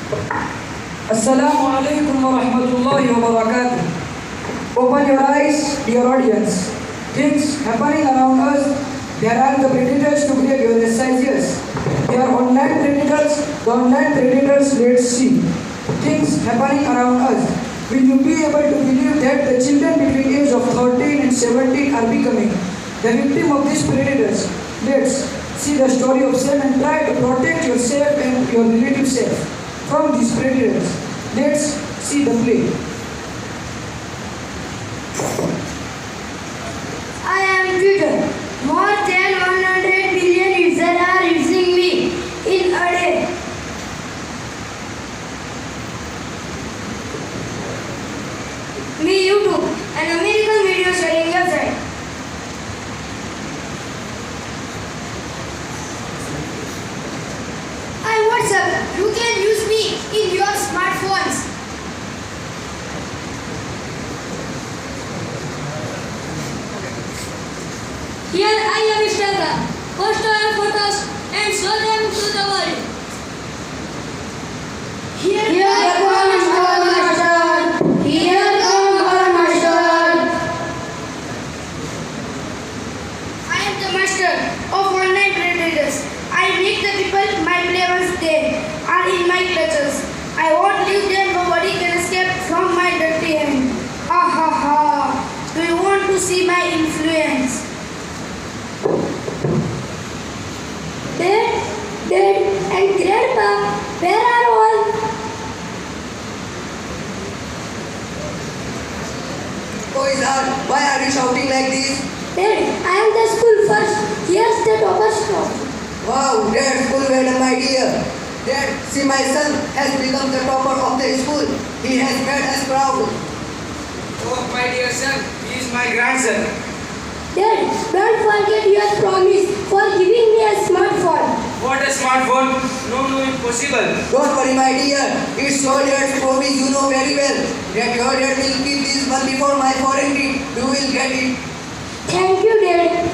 Assalamu alaikum wa rahmatullahi wa barakatuh. Open your eyes, dear audience. Things happening around us. There are the predators to create your exercises. There are online predators. The online predators, let's see. Things happening around us. Will you be able to believe that the children between age of 13 and 17 are becoming the victim of these predators? Let's see the story of Sam and try to protect yourself and your relative self from these predators. Let's see the play. I am Twitter. More than 100 billion users are using me in a day. Me YouTube, an American video sharing website. I WhatsApp. You can use me in your smartphones. Here I am Instagram. Post our photos and show them to the world. Here comes our master. Here comes our master. I am the master of online predators. I make the people my players they are in my clutches. I won't leave them. Nobody can escape from my dirty hand. Ha ha ha. Do you want to see my influence? Dad and Grandpa, where are all? Boys why are you shouting like this? Dad, I am the school first. Here's the topper stop. Wow, Dad, school well done, my dear. Dad, see my son has become the topper of the school. He has made us proud. Oh, my dear son, he is my grandson. Dad, don't forget your promise for giving me a smartphone. What a smartphone? No, impossible. Don't worry, my dear. It's your dad's promise, you know very well. That your dad will keep this one before my foreign trip. You will get it. Thank you, Dad.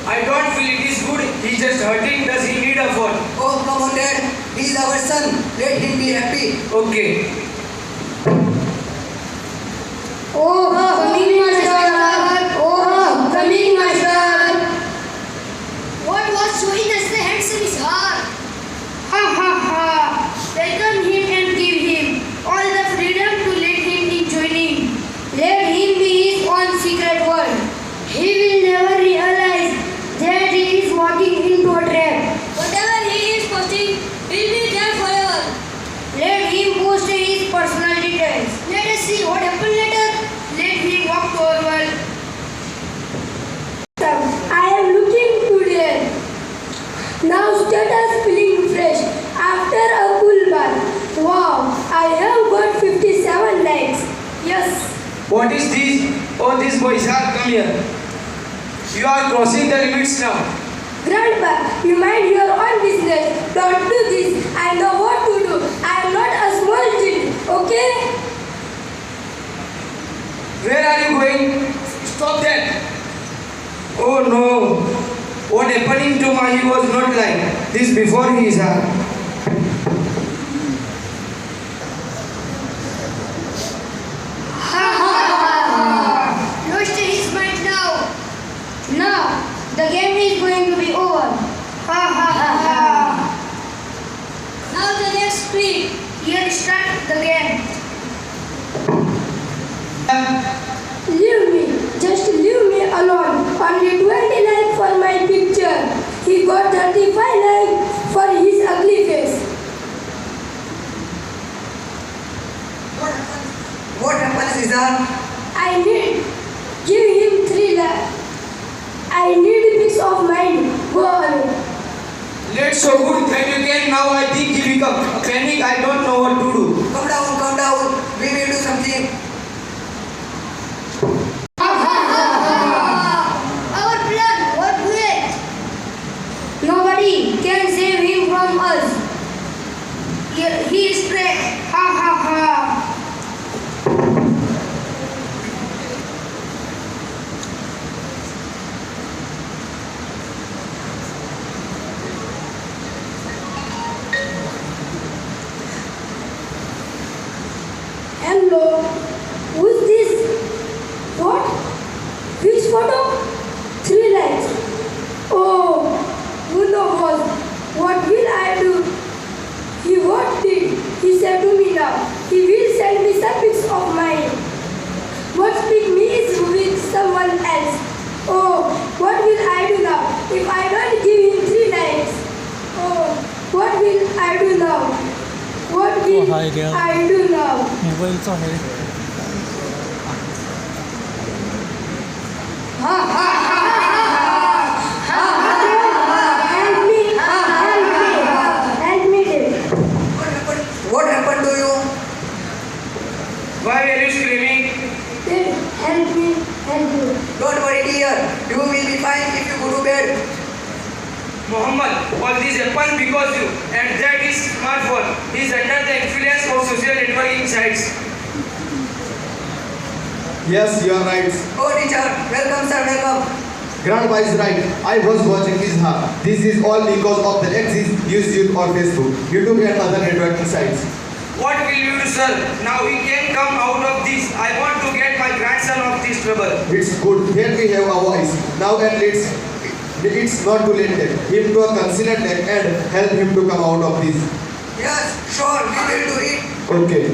I don't feel it is good. He's just hurting. Does he need a phone? Oh, come on, Dad. He's our son. Let him be happy. Okay. Oh, coming master. Oh, coming master. What was showing us the handsome is hard. Ha ha ha. Welcome him and give him all the freedom to let him enjoy him. Let him be his own secret world. He will never realize that he is walking into a trap. Whatever he is posting will be there forever. Let him post his personal details. Let us see what happened later. Let him walk to our world. I am looking today. Now status feeling fresh after a cool bath. Wow, I have got 57 likes. Yes. What is this? Oh, this boy, sir, come here. You are crossing the limits now. Grandpa, you mind your own business. Don't do this. I know what to do. I am not a small child. Okay? Where are you going? Stop that. Oh no. What happening to Mahi was not like this before he is here. Ha ha ha! Lost his mind now. Now, the game is going to be over. Ha ha ha! Now the next clip. Here start the game. Leave me. Just leave me alone. Only 20 likes for my picture. He got 35 likes for his ugly face. What happens, Izar? I need. Give him 3 likes. I need peace of mind. Go away. Let's so good that you can now. I think he become a panic. I don't know what to do. Come down. We will do something. Our plan was great. Nobody can save him from us. He is trapped. Ha ha ha. Hello. Who's this? What? Which photo? 3 likes. Oh, who knows what will I do? What did he say to me now? He will send me some pics of mine. What's with me is with someone else. Oh, what will I do now if I don't give him 3 likes? Oh, what will I do now? What will I do now? Mobile तो है Help me, dear. What happened to you? Why are you screaming? Dear, help me, help me. Don't worry, dear. You will be fine if you go to bed. Muhammad, all this happens because you, and that is smartphone. He is under the influence of social networking sites. Yes, you are right. Oh, teacher. Welcome, sir. Welcome. Grandpa is right. I was watching his heart. This is all because of the exes used on Facebook, YouTube and other networking sites. What will you do, sir? Now we can come out of this. I want to get my grandson off this trouble. It's good. Here we have a voice. Now at least it's not too late yet. Him to consider that and help him to come out of this. Yes, sure. We will do it. Okay.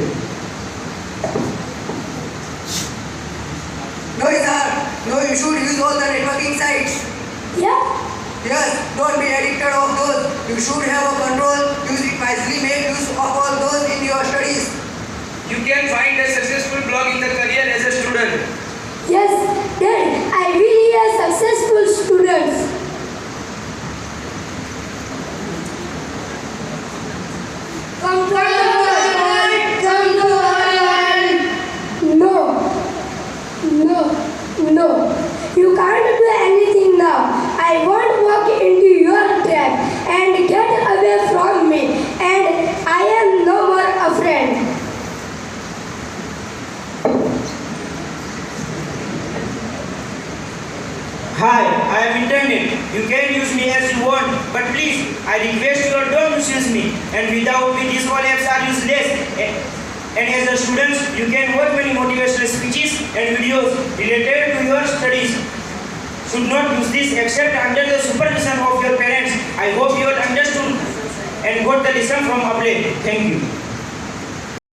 No, sir. No, you should use all the networking sites. Yeah? Yes, don't be addicted of those. You should have a control. Use it wisely. Make use of all those in your studies. You can find a successful blog in the career as a student. Yes, Dad, I will be a successful student. Come to world, come to world. No. You can't do anything now. I won't walk into your trap and get away from me. And I am no more a friend. Hi, I am intended. You can use me as you want, but please, I request you don't misuse me. And without me, these all apps are useless. And as a student, you can watch many motivational speeches and videos related to your studies. Should not use this except under the supervision of your parents. I hope you have understood and got the lesson from Uploaded. Thank you.